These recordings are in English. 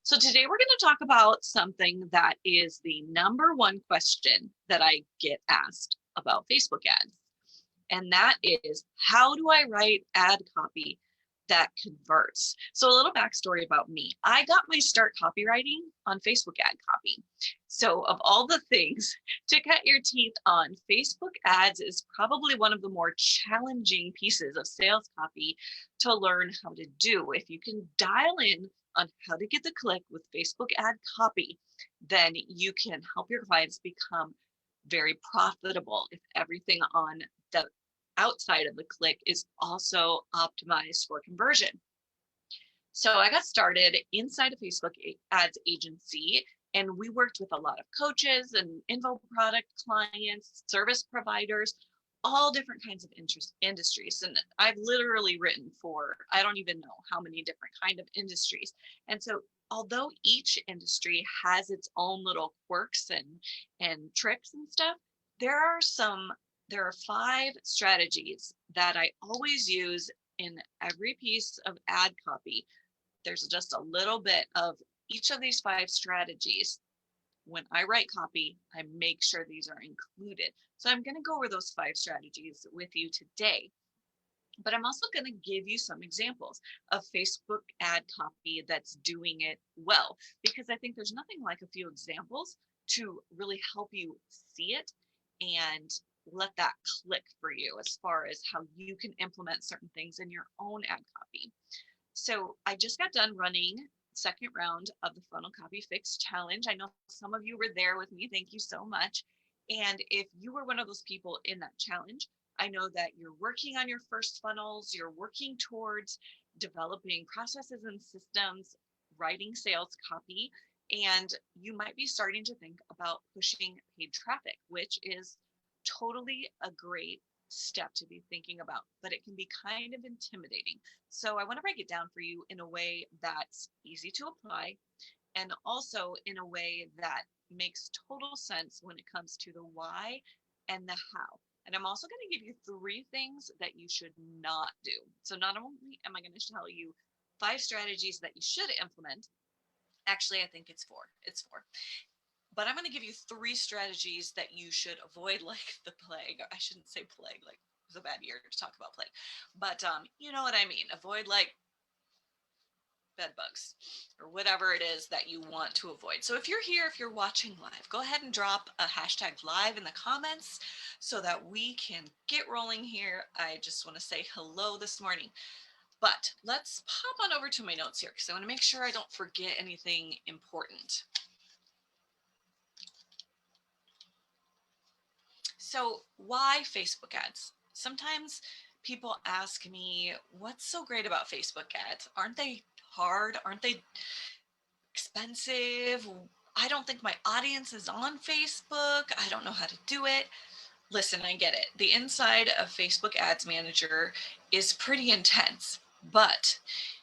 So today we're going to talk about something that is the number one question that I get asked about Facebook ads. And that is, how do I write ad copy that converts? So a little backstory about me. I got my start copywriting on Facebook ad copy. So of all the things to cut your teeth on, Facebook ads is probably one of the more challenging pieces of sales copy to learn how to do. If you can dial in on how to get the click with Facebook ad copy, then you can help your clients become very profitable if everything on the outside of the click is also optimized for conversion. So I got started inside a Facebook ads agency, and we worked with a lot of coaches and info product clients, service providers, all different kinds of industries. And I've literally written for, I don't even know how many different kind of industries. And so although each industry has its own little quirks and tricks and stuff, there are 5 strategies that I always use in every piece of ad copy. There's just a little bit of each of these 5 strategies. When I write copy, I make sure these are included. So I'm going to go over those 5 strategies with you today. But I'm also going to give you some examples of Facebook ad copy that's doing it well, because I think there's nothing like a few examples to really help you see it and let that click for you as far as how you can implement certain things in your own ad copy. So I just got done running second round of the Funnel Copy Fix Challenge. I know some of you were there with me. Thank you so much. And if you were one of those people in that challenge, I know that you're working on your first funnels, you're working towards developing processes and systems, writing sales copy, and you might be starting to think about pushing paid traffic, which is totally a great step to be thinking about, but it can be kind of intimidating. So I want to break it down for you in a way that's easy to apply, and also in a way that makes total sense when it comes to the why and the how. And I'm also going to give you 3 things that you should not do. So not only am I going to tell you 5 strategies that you should implement, actually I think it's 4. But I'm going to give you 3 strategies that you should avoid like the plague. I shouldn't say plague, like it was a bad year to talk about plague. But you know what I mean. Avoid like bed bugs or whatever it is that you want to avoid. So if you're here, if you're watching live, go ahead and drop a hashtag live in the comments so that we can get rolling here. I just want to say hello this morning. But let's pop on over to my notes here because I want to make sure I don't forget anything important. So why Facebook ads? Sometimes people ask me, what's so great about Facebook ads? Aren't they hard? Aren't they expensive? I don't think my audience is on Facebook. I don't know how to do it. Listen, I get it. The inside of Facebook Ads Manager is pretty intense, but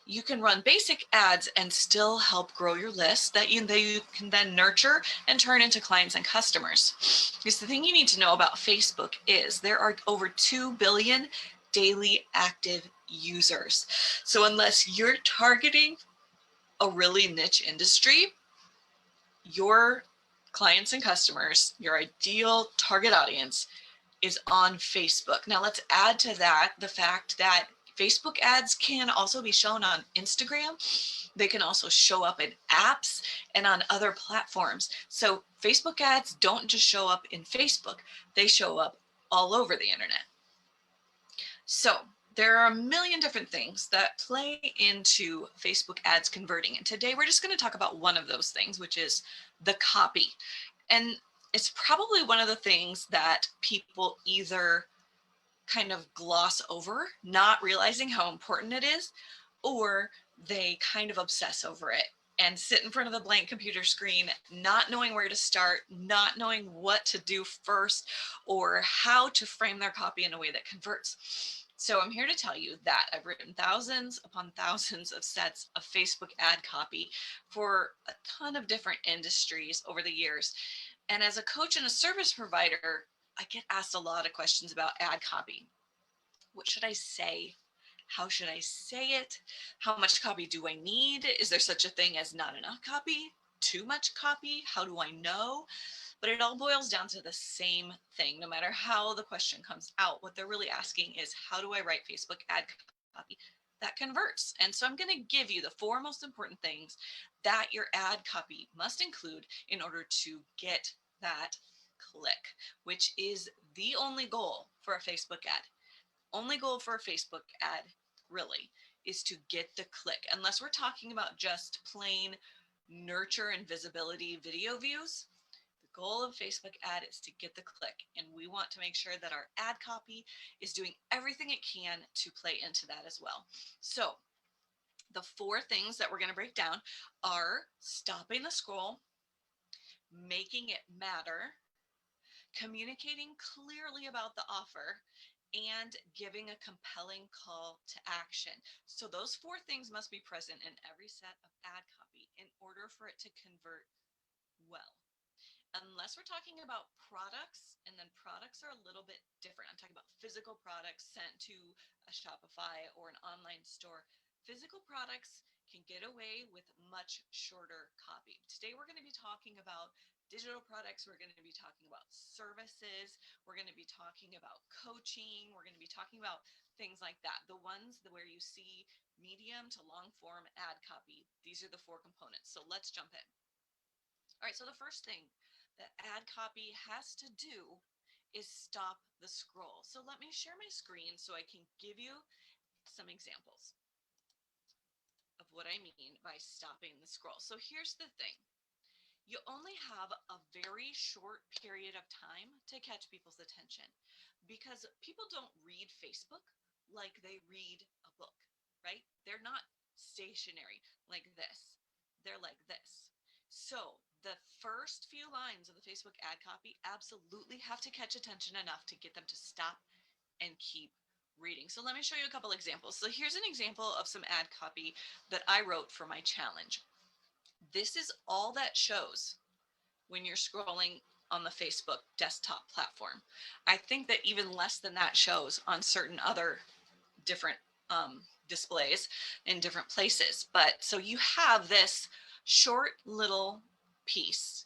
you can run basic ads and still help grow your list that you can then nurture and turn into clients and customers. Because the thing you need to know about Facebook is there are over 2 billion daily active users. So unless you're targeting a really niche industry, your clients and customers, your ideal target audience, is on Facebook. Now let's add to that the fact that Facebook ads can also be shown on Instagram. They can also show up in apps and on other platforms. So Facebook ads don't just show up in Facebook, they show up all over the internet. So there are a million different things that play into Facebook ads converting. And today we're just going to talk about one of those things, which is the copy. And it's probably one of the things that people either kind of gloss over, not realizing how important it is, or they kind of obsess over it and sit in front of the blank computer screen, not knowing where to start, not knowing what to do first, or how to frame their copy in a way that converts. So I'm here to tell you that I've written thousands upon thousands of sets of Facebook ad copy for a ton of different industries over the years. And as a coach and a service provider, I get asked a lot of questions about ad copy. What should I say? How should I say it? How much copy do I need? Is there such a thing as not enough copy? Too much copy? How do I know? But it all boils down to the same thing. No matter how the question comes out, what they're really asking is, how do I write Facebook ad copy that converts? And so I'm going to give you the 4 most important things that your ad copy must include in order to get that click, which is the only goal for a Facebook ad. Only goal for a Facebook ad really is to get the click, unless we're talking about just plain nurture and visibility video views. The goal of Facebook ad is to get the click, and we want to make sure that our ad copy is doing everything it can to play into that as well. So the 4 things that we're going to break down are stopping the scroll, making it matter, communicating clearly about the offer, and giving a compelling call to action. So those 4 things must be present in every set of ad copy in order for it to convert well. Unless we're talking about products, and then products are a little bit different. I'm talking about physical products sent to a Shopify or an online store. Physical products can get away with much shorter copy. Today, we're going to be talking about digital products. We're going to be talking about services. We're going to be talking about coaching. We're going to be talking about things like that. The ones where you see medium to long form ad copy. These are the 4 components. So let's jump in. All right, so the first thing that ad copy has to do is stop the scroll. So let me share my screen so I can give you some examples of what I mean by stopping the scroll. So here's the thing. You only have a very short period of time to catch people's attention, because people don't read Facebook like they read a book, right? They're not stationary like this. They're like this. So the first few lines of the Facebook ad copy absolutely have to catch attention enough to get them to stop and keep reading. So let me show you a couple examples. So here's an example of some ad copy that I wrote for my challenge. This is all that shows when you're scrolling on the Facebook desktop platform. I think that even less than that shows on certain other different displays in different places. But so you have this short little piece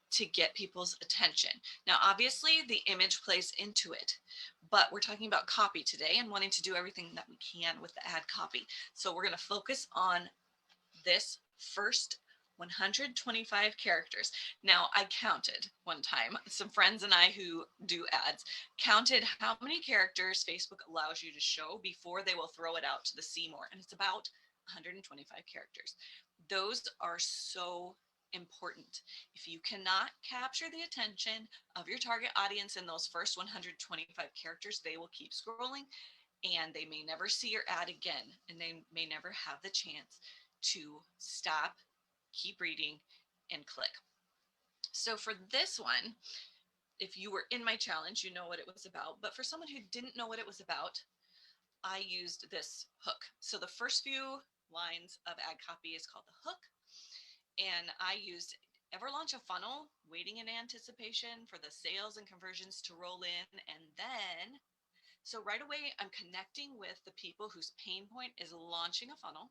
to get people's attention. Now, obviously the image plays into it, but we're talking about copy today and wanting to do everything that we can with the ad copy. So we're going to focus on this first 125 characters. Now, I counted one time, some friends and I who do ads counted how many characters Facebook allows you to show before they will throw it out to the see more, and it's about 125 characters. Those are so important. If you cannot capture the attention of your target audience in those first 125 characters, they will keep scrolling and they may never see your ad again, and they may never have the chance to stop, keep reading, and click. So for this one, if you were in my challenge, you know what it was about. But for someone who didn't know what it was about, I used this hook. So the first few lines of ad copy is called the hook. And I used, ever launch a funnel, waiting in anticipation for the sales and conversions to roll in. And then, so right away, I'm connecting with the people whose pain point is launching a funnel.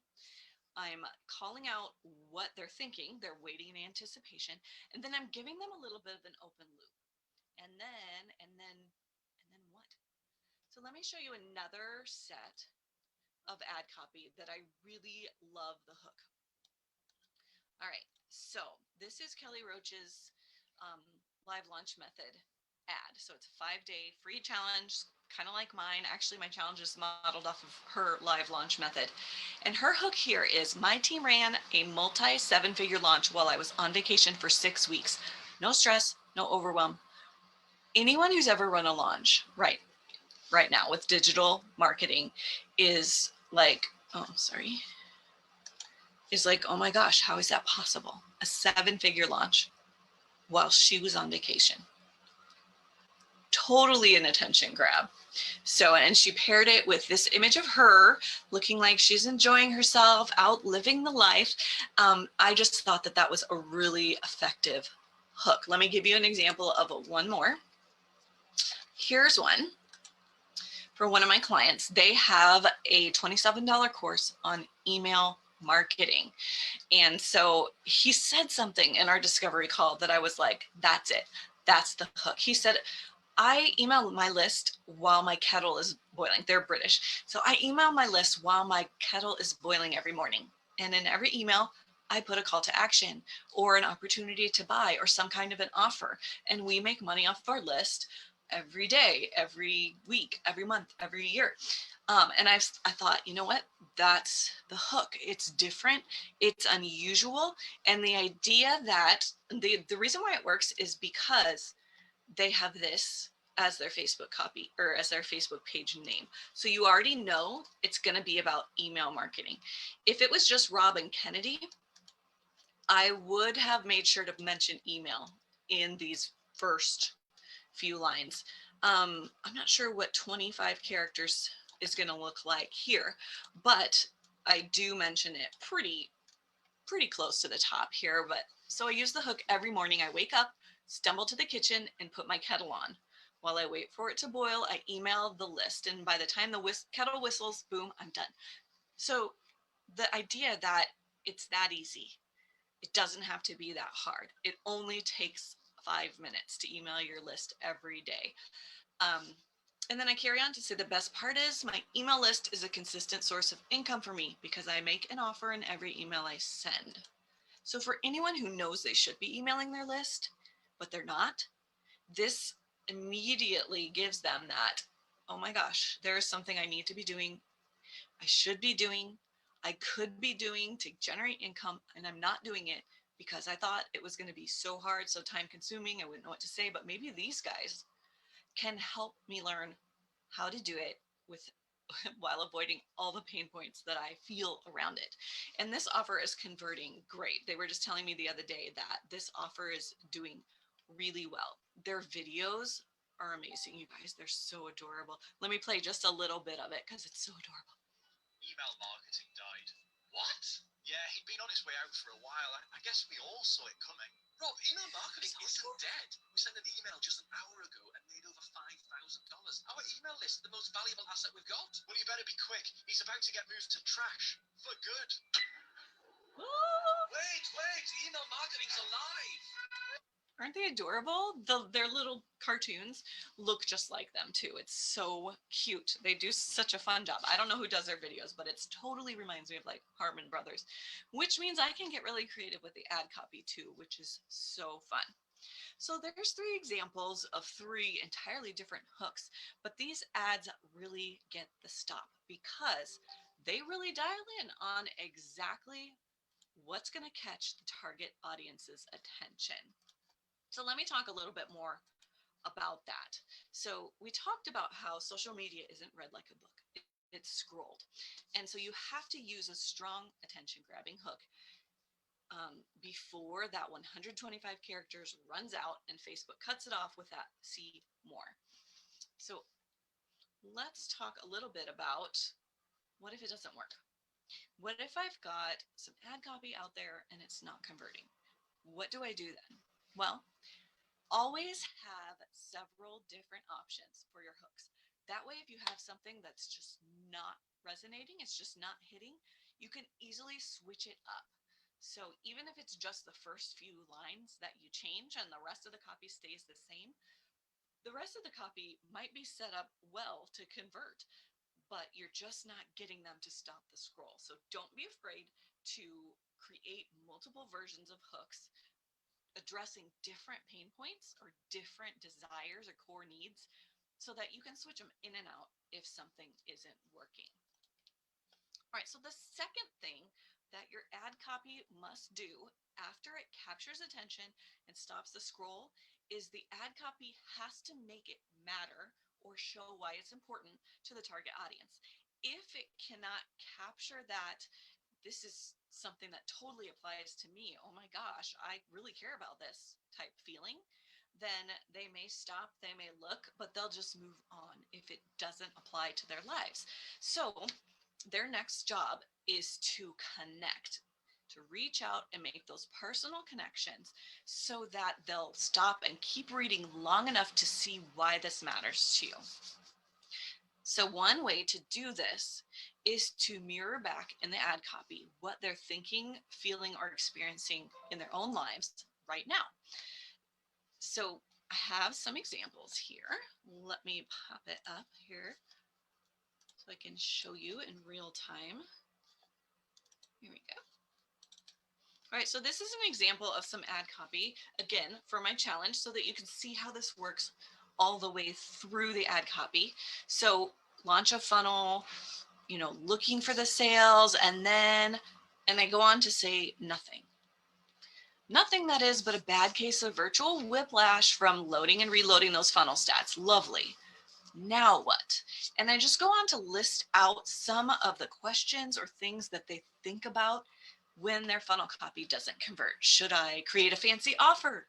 I'm calling out what they're thinking, they're waiting in anticipation, and then I'm giving them a little bit of an open loop. And then what? So let me show you another set of ad copy that I really love the hook. All right, so this is Kelly Roach's live launch method ad. So it's a 5-day free challenge, kind of like mine. Actually, my challenge is modeled off of her live launch method. And her hook here is, my team ran a multi 7-figure launch while I was on vacation for 6 weeks. No stress, no overwhelm. Anyone who's ever run a launch right now with digital marketing is like, oh my gosh, how is that possible? A 7-figure launch while she was on vacation. Totally an attention grab. So, and she paired it with this image of her looking like she's enjoying herself, out living the life. I just thought that that was a really effective hook. Let me give you an example of one more. Here's one for one of my clients. They have a $27 course on email marketing. And so he said something in our discovery call that I was like, that's it. That's the hook. He said, I email my list while my kettle is boiling. They're British. So I email my list while my kettle is boiling every morning. And in every email, I put a call to action or an opportunity to buy or some kind of an offer. And we make money off of our list every day, every week, every month, every year. And I thought, you know what? That's the hook. It's different. It's unusual. And the idea that the reason why it works is because they have this as their Facebook copy or as their Facebook page name. So you already know it's going to be about email marketing. If it was just Rob and Kennedy, I would have made sure to mention email in these first few lines. I'm not sure what 25 characters is going to look like here, but I do mention it pretty close to the top here. But so I use the hook every morning. I wake up, stumble to the kitchen, and put my kettle on. While I wait for it to boil, I email the list. And by the time the kettle whistles, boom, I'm done. So the idea that it's that easy, it doesn't have to be that hard. It only takes 5 minutes to email your list every day. And then I carry on to say the best part is my email list is a consistent source of income for me because I make an offer in every email I send. So for anyone who knows they should be emailing their list, but they're not, this immediately gives them that, oh my gosh, there is something I need to be doing. I should be doing. I could be doing to generate income, and I'm not doing it because I thought it was going to be so hard, so time consuming. I wouldn't know what to say, but maybe these guys can help me learn how to do it with while avoiding all the pain points that I feel around it. And this offer is converting great. They were just telling me the other day that this offer is doing really well. Their videos are amazing, you guys. They're so adorable. Let me play just a little bit of it because it's so adorable. Email marketing died. What? Yeah, he'd been on his way out for a while. I guess we all saw it coming. Rob, email marketing isn't dead. We sent an email just an hour ago and made over $5,000. Our email list is the most valuable asset we've got. Well, you better be quick. He's about to get moved to trash. For good. Wait, email marketing's alive. Aren't they adorable? Their little cartoons look just like them too. It's so cute. They do such a fun job. I don't know who does their videos, but it totally reminds me of like Hartman Brothers, which means I can get really creative with the ad copy too, which is so fun. So there's 3 examples of 3 entirely different hooks, but these ads really get the stop because they really dial in on exactly what's going to catch the target audience's attention. So let me talk a little bit more about that. So we talked about how social media isn't read like a book. It's scrolled. And so you have to use a strong attention grabbing hook before that 125 characters runs out and Facebook cuts it off with that see more. So let's talk a little bit about what if it doesn't work? What if I've got some ad copy out there and it's not converting? What do I do then? Well, always have several different options for your hooks. That way, if you have something that's just not resonating, it's just not hitting, you can easily switch it up. So even if it's just the first few lines that you change and the rest of the copy stays the same, the rest of the copy might be set up well to convert, but you're just not getting them to stop the scroll. So don't be afraid to create multiple versions of hooks addressing different pain points or different desires or core needs so that you can switch them in and out if something isn't working. All right, so the second thing that your ad copy must do after it captures attention and stops the scroll is the ad copy has to make it matter or show why it's important to the target audience. If it cannot capture that this is something that totally applies to me, oh my gosh, I really care about this type feeling, then they may stop, they may look, but they'll just move on if it doesn't apply to their lives. So their next job is to connect, to reach out and make those personal connections so that they'll stop and keep reading long enough to see why this matters to you. So one way to do this is to mirror back in the ad copy what they're thinking, feeling, or experiencing in their own lives right now. So I have some examples here. Let me pop it up here so I can show you in real time. Here we go. All right, so this is an example of some ad copy, again, for my challenge so that you can see how this works all the way through the ad copy. So launch a funnel, you know, looking for the sales, and I go on to say nothing. Nothing, that is, but a bad case of virtual whiplash from loading and reloading those funnel stats. Lovely. Now what? And I just go on to list out some of the questions or things that they think about when their funnel copy doesn't convert. Should I create a fancy offer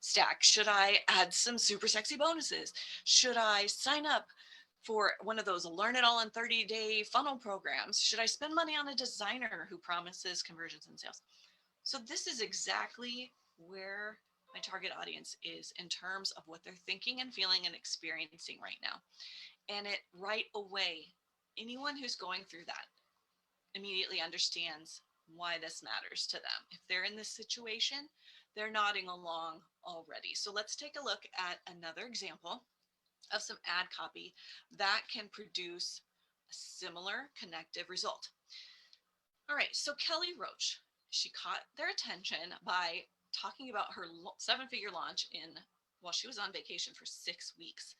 stack? Should I add some super sexy bonuses? Should I sign up for one of those learn it all in 30-day funnel programs? Should I spend money on a designer who promises conversions and sales? So this is exactly where my target audience is in terms of what they're thinking and feeling and experiencing right now. And it right away, anyone who's going through that immediately understands why this matters to them. If they're in this situation, they're nodding along already. So let's take a look at another example of some ad copy that can produce a similar connective result. All right, so Kelly Roach, she caught their attention by talking about her 7-figure launch while she was on vacation for 6 weeks.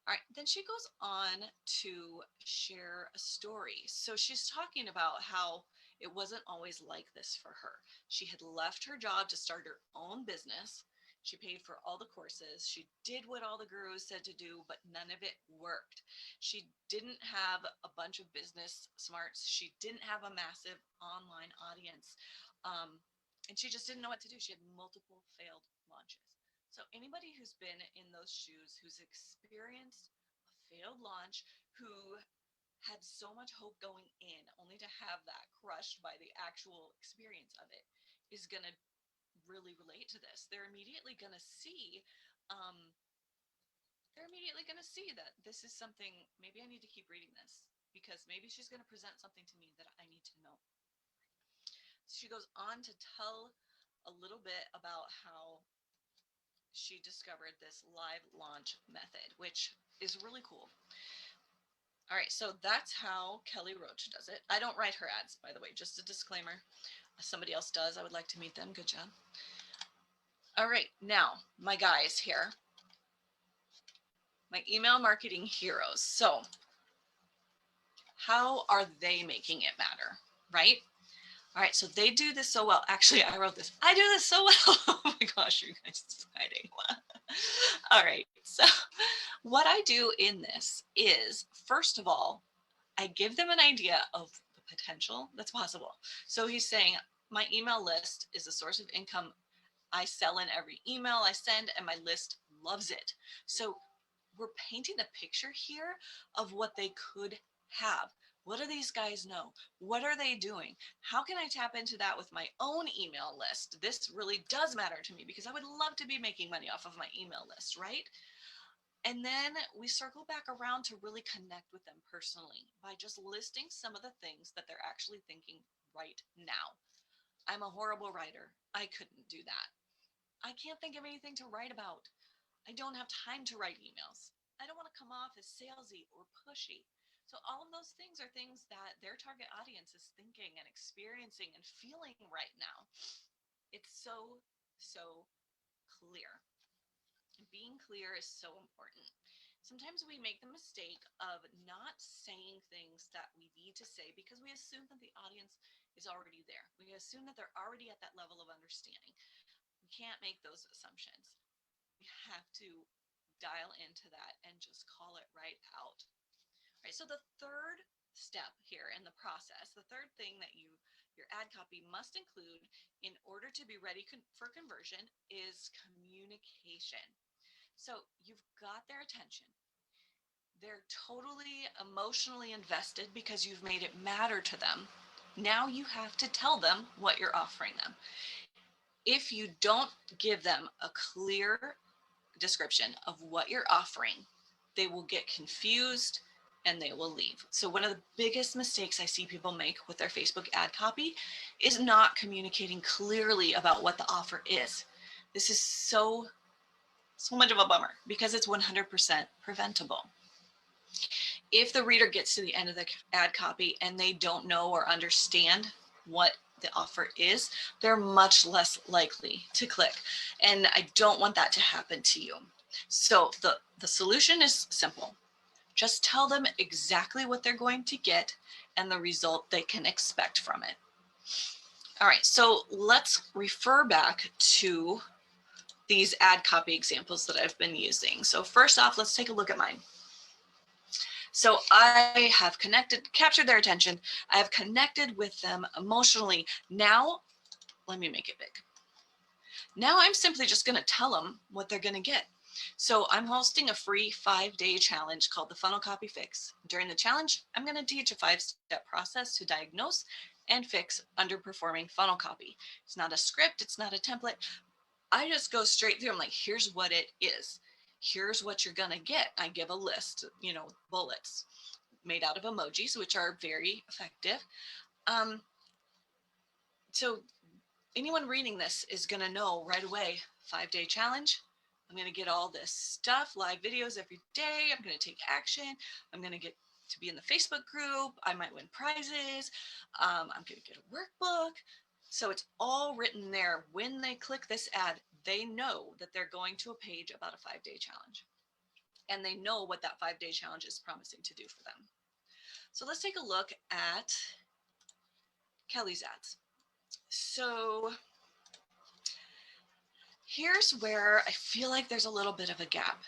All right, then she goes on to share a story. So she's talking about how it wasn't always like this for her. She had left her job to start her own business. She paid for all the courses. She did what all the gurus said to do, but none of it worked. She didn't have a bunch of business smarts. She didn't have a massive online audience. And she just didn't know what to do. She had multiple failed launches. So anybody who's been in those shoes, who's experienced a failed launch, who had so much hope going in only to have that crushed by the actual experience of it, is going to really relate to this. They're immediately going to see that this is something, maybe I need to keep reading this because maybe she's going to present something to me that I need to know. She goes on to tell a little bit about how she discovered this live launch method, which is really cool. All right, so that's how Kelly Roach does it. I don't write her ads, by the way, just a disclaimer. Somebody else does. I would like to meet them. Good job. All right, now my guys here, my email marketing heroes. So how are they making it matter, right? All right, so they do this so well. Actually, I wrote this. I do this so well. Oh my gosh, you guys are fighting. All right, so what I do in this is, first of all, I give them an idea of the potential that's possible. So he's saying, my email list is a source of income. I sell in every email I send, and my list loves it. So we're painting the picture here of what they could have. What do these guys know? What are they doing? How can I tap into that with my own email list? This really does matter to me because I would love to be making money off of my email list, right? And then we circle back around to really connect with them personally by just listing some of the things that they're actually thinking right now. I'm a horrible writer. I couldn't do that. I can't think of anything to write about. I don't have time to write emails. I don't want to come off as salesy or pushy. So all of those things are things that their target audience is thinking and experiencing and feeling right now. It's so, so clear. Being clear is so important. Sometimes we make the mistake of not saying things that we need to say because we assume that the audience is already there. We assume that they're already at that level of understanding. We can't make those assumptions. We have to dial into that and just call it right out. All right, so the third step here in the process, the third thing that your ad copy must include in order to be ready for conversion is communication. So you've got their attention. They're totally emotionally invested because you've made it matter to them. Now you have to tell them what you're offering them. If you don't give them a clear description of what you're offering, they will get confused and they will leave. So one of the biggest mistakes I see people make with their Facebook ad copy is not communicating clearly about what the offer is. This is so much of a bummer because it's 100% preventable. If the reader gets to the end of the ad copy and they don't know or understand what the offer is, they're much less likely to click. And I don't want that to happen to you. So the solution is simple. Just tell them exactly what they're going to get and the result they can expect from it. All right, so let's refer back to these ad copy examples that I've been using. So first off, let's take a look at mine. So I have captured their attention. I have connected with them emotionally. Now, let me make it big. Now I'm simply just going to tell them what they're going to get. So I'm hosting a free 5-day challenge called the Funnel Copy Fix. During the challenge, I'm going to teach a 5-step process to diagnose and fix underperforming funnel copy. It's not a script. It's not a template. I just go straight through. I'm like, here's what it is. Here's what you're going to get. I give a list, bullets made out of emojis, which are very effective. So anyone reading this is going to know right away, 5-day challenge. I'm going to get all this stuff, live videos every day. I'm going to take action. I'm going to get to be in the Facebook group. I might win prizes. I'm going to get a workbook. So it's all written there. When they click this ad, they know that they're going to a page about a 5-day challenge. And they know what that 5-day challenge is promising to do for them. So let's take a look at Kelly's ads. So here's where I feel like there's a little bit of a gap.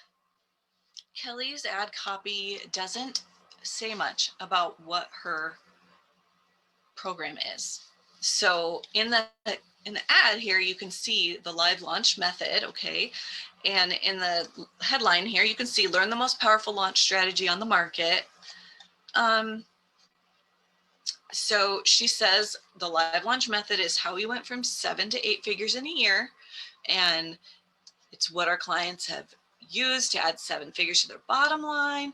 Kelly's ad copy doesn't say much about what her program is. So in the ad here, you can see the live launch method, okay? And in the headline here, you can see learn the most powerful launch strategy on the market. So she says the live launch method is how we went from 7 to 8 figures in a year. And it's what our clients have used to add 7 figures to their bottom line.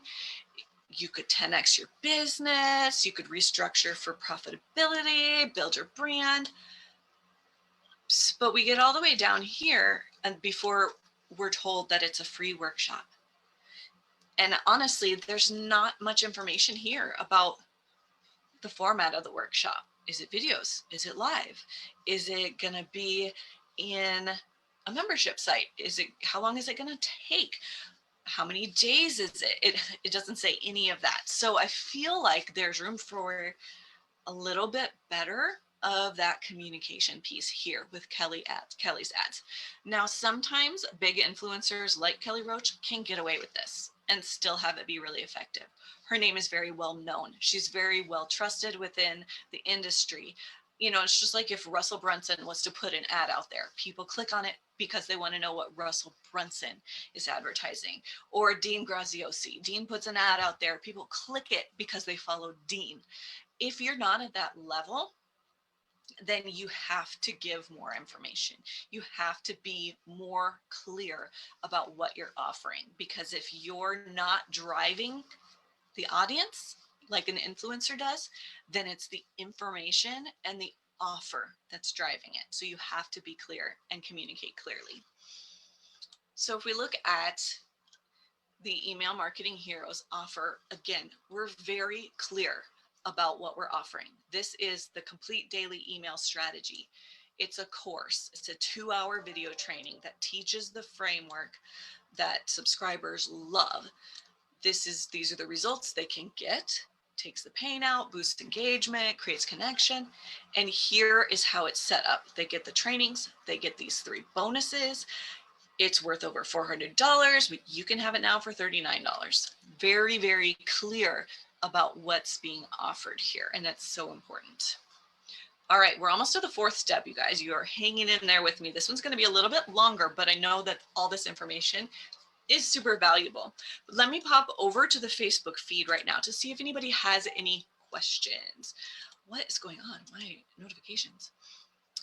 You could 10x your business. You could restructure for profitability, build your brand. But we get all the way down here and before we're told that it's a free workshop. And honestly, there's not much information here about the format of the workshop. Is it videos? Is it live? Is it going to be in a membership site? How long is it going to take? How many days is it? It doesn't say any of that. So I feel like there's room for a little bit better of that communication piece here with Kelly's ads. Now, sometimes big influencers like Kelly Roach can get away with this and still have it be really effective. Her name is very well known. She's very well trusted within the industry. It's just like if Russell Brunson was to put an ad out there, people click on it because they want to know what Russell Brunson is advertising. Or Dean Graziosi. Dean puts an ad out there, people click it because they follow Dean. If you're not at that level, then you have to give more information. You have to be more clear about what you're offering, because if you're not driving the audience like an influencer does, then it's the information and the offer that's driving it. So you have to be clear and communicate clearly. So if we look at the Email Marketing Heroes offer, again, we're very clear about what we're offering. This is the complete daily email strategy. It's a course. It's a 2-hour video training that teaches the framework that subscribers love. These are the results they can get, takes the pain out, boosts engagement, creates connection. And here is how it's set up. They get the trainings, they get these 3 bonuses. It's worth over $400, but you can have it now for $39. Very, very clear about what's being offered here. And that's so important. All right, we're almost to the 4th step, you guys. You are hanging in there with me. This one's going to be a little bit longer, but I know that all this information is super valuable. But let me pop over to the Facebook feed right now to see if anybody has any questions. What is going on? My notifications.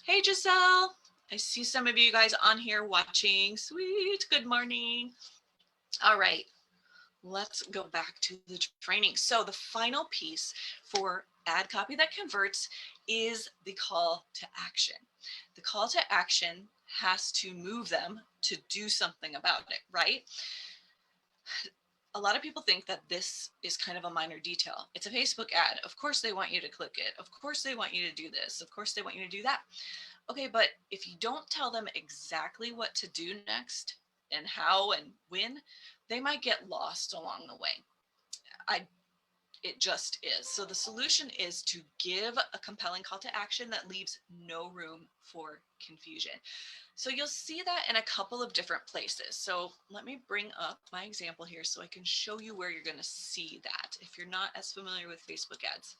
Hey, Giselle. I see some of you guys on here watching. Sweet. Good morning. All right. let's go back to the training. So the final piece for ad copy that converts is the call to action. The call to action has to move them to do something about it, right? A lot of people think that this is kind of a minor detail. It's a Facebook ad. Of course they want you to click it. Of course they want you to do this. Of course they want you to do that. Okay, but if you don't tell them exactly what to do next and how and when, they might get lost along the way. It just is. So the solution is to give a compelling call to action that leaves no room for confusion. So you'll see that in a couple of different places. So let me bring up my example here so I can show you where you're going to see that. If you're not as familiar with Facebook ads,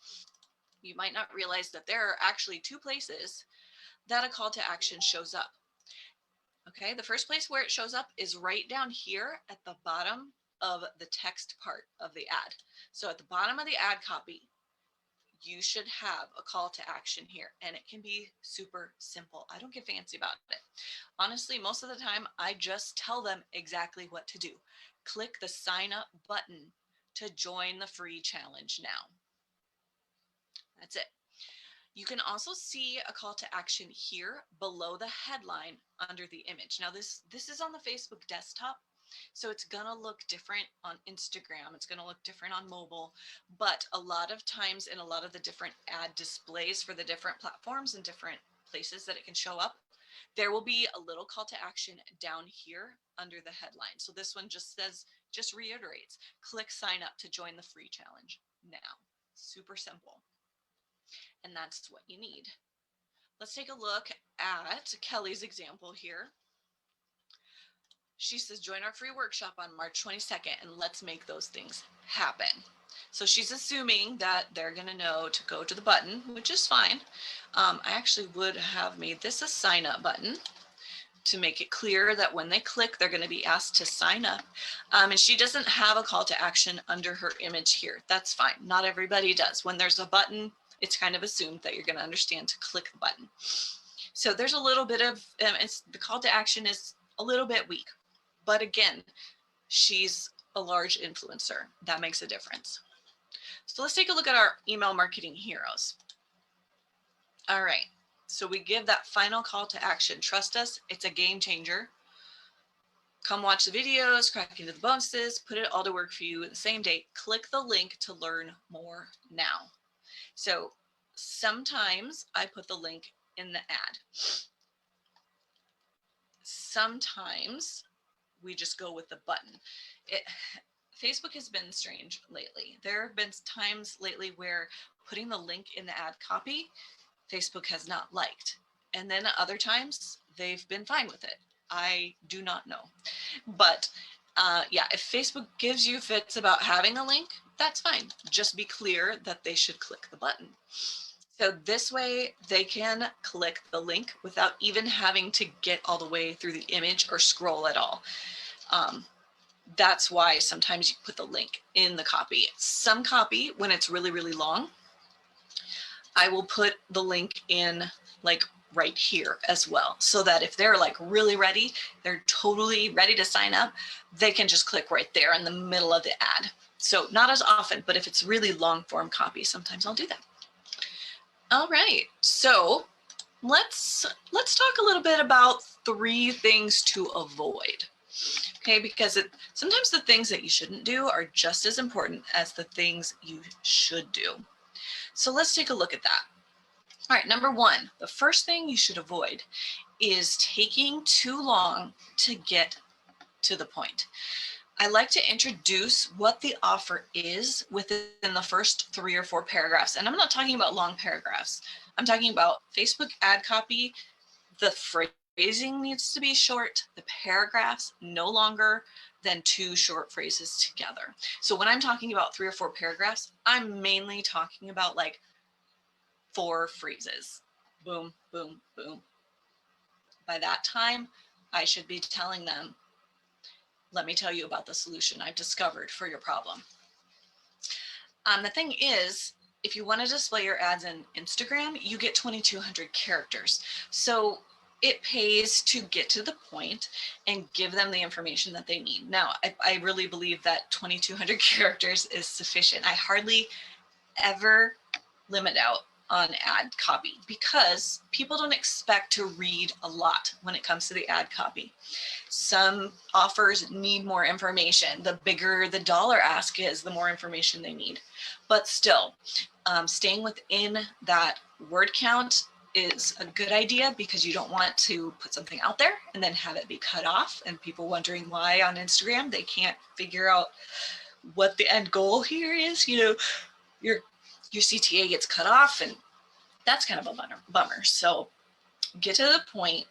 you might not realize that there are actually two places that a call to action shows up. Okay, the first place where it shows up is right down here at the bottom of the text part of the ad. So at the bottom of the ad copy, you should have a call to action here, and it can be super simple. I don't get fancy about it. Honestly, most of the time, I just tell them exactly what to do. Click the sign up button to join the free challenge now. That's it. You can also see a call to action here below the headline under the image. Now this is on the Facebook desktop, so it's gonna look different on Instagram. It's gonna look different on mobile, but a lot of times in a lot of the different ad displays for the different platforms and different places that it can show up, there will be a little call to action down here under the headline. So this one just says, just reiterates, click sign up to join the free challenge now. Super simple. And that's what you need. Let's take a look at Kelly's example here. She says, join our free workshop on March 22nd and let's make those things happen. So she's assuming that they're going to know to go to the button, which is fine. I actually would have made this a sign up button to make it clear that when they click, they're going to be asked to sign up. And she doesn't have a call to action under her image here. That's fine. Not everybody does. When there's a button, it's kind of assumed that you're going to understand to click the button. So there's a little bit of, the call to action is a little bit weak, but again, she's a large influencer. That makes a difference. So let's take a look at our email marketing heroes. All right, so we give that final call to action. Trust us, it's a game changer. Come watch the videos, crack into the bonuses, put it all to work for you the same day. Click the link to learn more now. So sometimes I put the link in the ad. Sometimes we just go with the button. Facebook has been strange lately. There have been times lately where putting the link in the ad copy, Facebook has not liked. And then other times they've been fine with it. I do not know. But yeah, if Facebook gives you fits about having a link, that's fine. Just be clear that they should click the button. So this way they can click the link without even having to get all the way through the image or scroll at all. That's why sometimes you put the link in the copy. Some copy, when it's really, really long, I will put the link in like right here as well, so that if they're like really ready, they're totally ready to sign up, they can just click right there in the middle of the ad. So not as often, but if it's really long form copy, sometimes I'll do that. All right, so let's talk a little bit about 3 things to avoid. Okay, because sometimes the things that you shouldn't do are just as important as the things you should do. So let's take a look at that. All right, number 1, the first thing you should avoid is taking too long to get to the point. I like to introduce what the offer is within the first 3 or 4 paragraphs. And I'm not talking about long paragraphs. I'm talking about Facebook ad copy. The phrasing needs to be short. The paragraphs no longer than 2 short phrases together. So when I'm talking about 3 or 4 paragraphs, I'm mainly talking about like 4 phrases. Boom, boom, boom. By that time, I should be telling them, let me tell you about the solution I've discovered for your problem. The thing is, if you want to display your ads in Instagram, you get 2,200 characters. So it pays to get to the point and give them the information that they need. Now, I really believe that 2,200 characters is sufficient. I hardly ever limit out on ad copy because people don't expect to read a lot when it comes to the ad copy. Some offers need more information. The bigger the dollar ask is, the more information they need. But still, staying within that word count is a good idea because you don't want to put something out there and then have it be cut off and people wondering why on Instagram they can't figure out what the end goal here is. You know, your CTA gets cut off and that's kind of a bummer. So get to the point.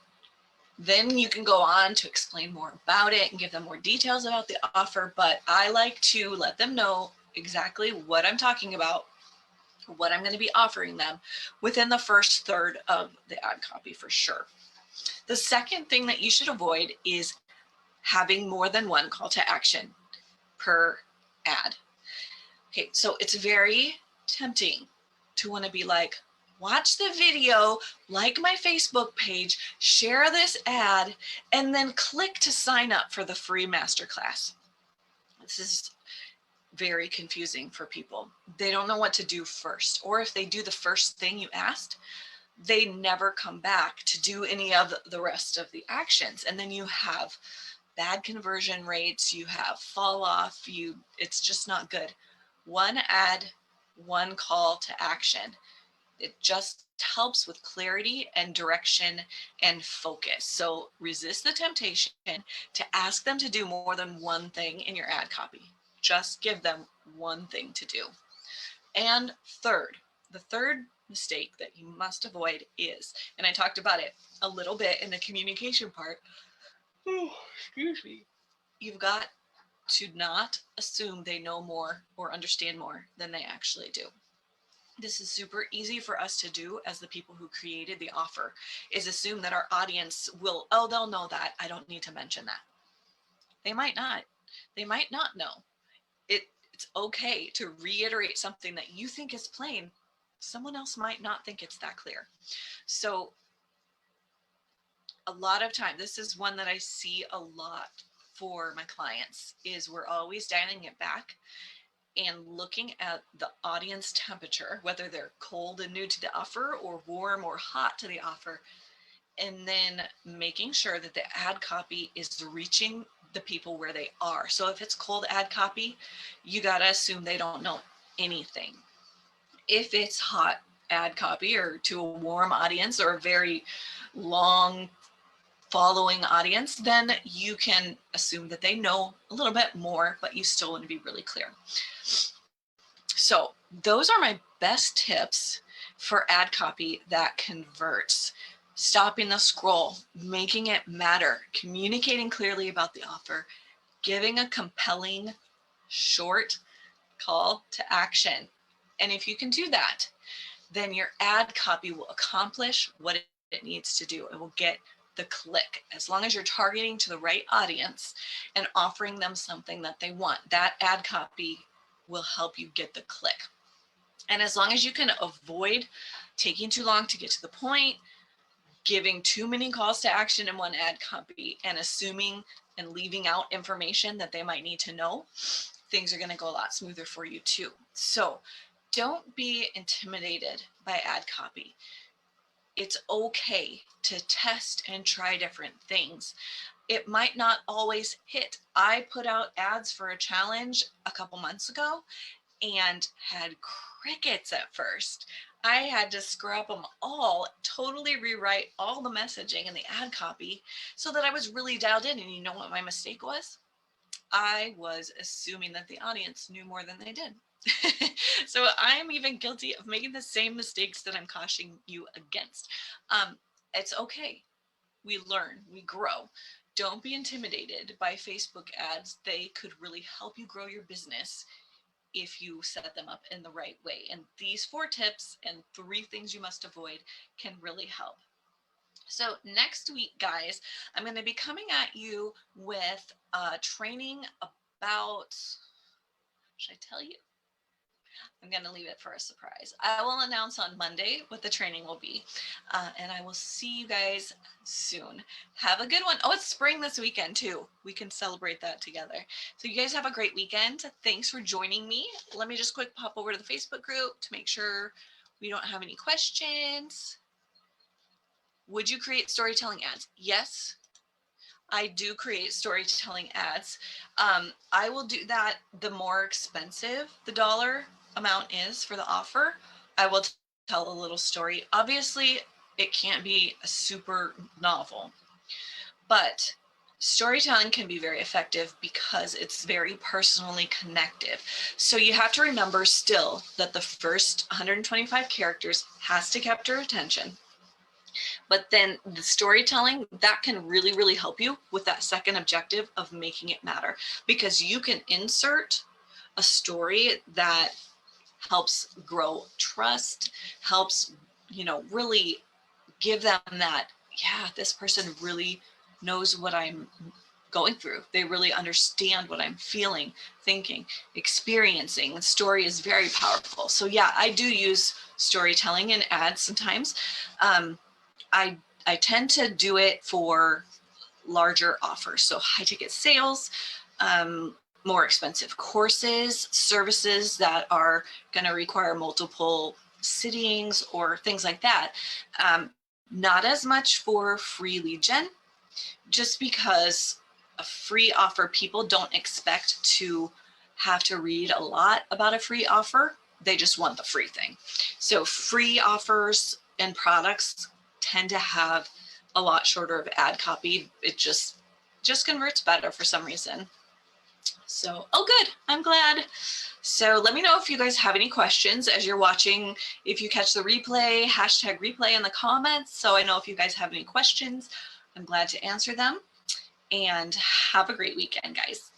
Then you can go on to explain more about it and give them more details about the offer. But I like to let them know exactly what I'm talking about, what I'm going to be offering them within the first third of the ad copy for sure. The second thing that you should avoid is having more than one call to action per ad. Okay, so it's very tempting to want to be like, watch the video, like my Facebook page, share this ad, and then click to sign up for the free masterclass. This is very confusing for people. They don't know what to do first, or if they do the first thing you asked, they never come back to do any of the rest of the actions. And then you have bad conversion rates, you have fall off, it's just not good. One ad, one call to action. It just helps with clarity and direction and focus. So resist the temptation to ask them to do more than one thing in your ad copy. Just give them one thing to do. And the third mistake that you must avoid is, and I talked about it a little bit in the communication part, excuse me, you've got to not assume they know more or understand more than they actually do. This is super easy for us to do as the people who created the offer, is assume that our audience will, oh, they'll know that. I don't need to mention that. They might not. They might not know. It's okay to reiterate something that you think is plain. Someone else might not think it's that clear. So a lot of time, this is one that I see a lot for my clients, is we're always dialing it back and looking at the audience temperature, whether they're cold and new to the offer or warm or hot to the offer, and then making sure that the ad copy is reaching the people where they are. So if it's cold ad copy, you got to assume they don't know anything. If it's hot ad copy or to a warm audience or a very long following audience, then you can assume that they know a little bit more, but you still want to be really clear. So those are my best tips for ad copy that converts. Stopping the scroll, making it matter, communicating clearly about the offer, giving a compelling, short call to action. And if you can do that, then your ad copy will accomplish what it needs to do. It will get the click. As long as you're targeting to the right audience and offering them something that they want, that ad copy will help you get the click. And as long as you can avoid taking too long to get to the point, giving too many calls to action in one ad copy, and assuming and leaving out information that they might need to know, things are going to go a lot smoother for you too. So don't be intimidated by ad copy. It's okay to test and try different things. It might not always hit. I put out ads for a challenge a couple months ago and had crickets at first. I had to scrap them all, totally rewrite all the messaging and the ad copy so that I was really dialed in. And you know what my mistake was? I was assuming that the audience knew more than they did. So I'm even guilty of making the same mistakes that I'm cautioning you against. It's okay. We learn, we grow. Don't be intimidated by Facebook ads. They could really help you grow your business if you set them up in the right way. And these 4 tips and 3 things you must avoid can really help. So next week, guys, I'm going to be coming at you with training about, should I tell you? I'm going to leave it for a surprise. I will announce on Monday what the training will be, and I will see you guys soon. Have a good one. Oh, it's spring this weekend too. We can celebrate that together. So you guys have a great weekend. Thanks for joining me. Let me just quick pop over to the Facebook group to make sure we don't have any questions. Would you create storytelling ads? Yes, I do create storytelling ads. I will do that the more expensive the dollar amount is for the offer. I will tell a little story. Obviously, it can't be a super novel, but storytelling can be very effective because it's very personally connected. So you have to remember still that the first 125 characters has to capture attention. But then the storytelling, that can really, really help you with that second objective of making it matter, because you can insert a story that helps grow trust, helps, really give them that, yeah, this person really knows what I'm going through. They really understand what I'm feeling, thinking, experiencing. The story is very powerful. So yeah, I do use storytelling in ads sometimes. I tend to do it for larger offers, so high ticket sales, more expensive courses, services that are going to require multiple sittings or things like that. Not as much for free lead gen, just because a free offer, people don't expect to have to read a lot about a free offer. They just want the free thing. So free offers and products tend to have a lot shorter of ad copy. It just converts better for some reason. So, oh good, I'm glad. So let me know if you guys have any questions as you're watching. If you catch the replay, hashtag replay in the comments, so I know if you guys have any questions. I'm glad to answer them. And have a great weekend, guys.